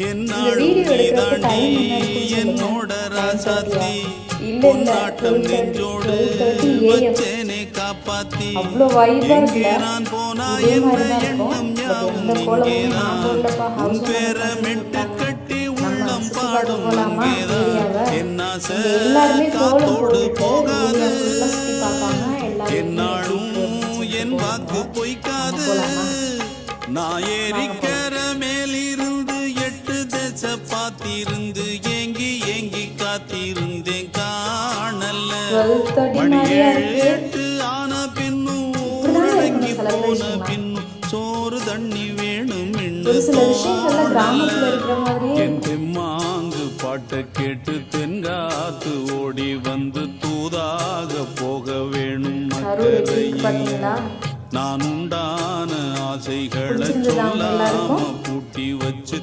இந்த வீடியோ எடுக்கிறதுக்கு டைம் என்ன இருக்குன்னு சொல்லுங்க. 9:30 இல்லை இல்லை 12:30 AM. அவ்வளோ வைபாக இருக்குல்ல. இதே மாதிரி தான் இருக்கும். பட் எந்த கோலமும் நான் போடலப்பா. ஹவுஸ் நம்ம சுற்றி பார்க்க போகலாமா ஏரியாவை. இங்கே எல்லாருமே கோலம் போட்டுட்டு ஏரியா ஃபுல்லாக சுற்றி பார்ப்பாங்க. எல்லாரும் போகலாமா. நான் ஏறிக்கிற மேலிருந்து 8 தேச பார்த்திருந்து ஏங்கி ஏங்கி காத்திருந்தேன் காணல. 8 ஆன பின்னும் உறங்கி போன பின்னும் சோறு தண்ணி வேணும் என் தெம்மாங்கு பாட்டை கேட்டு தென்காத்து ஓடி வந்து தூதாக போக வேணும். நான் உண்டான ஆசைகளை சொல்லாம பூட்டி வச்சு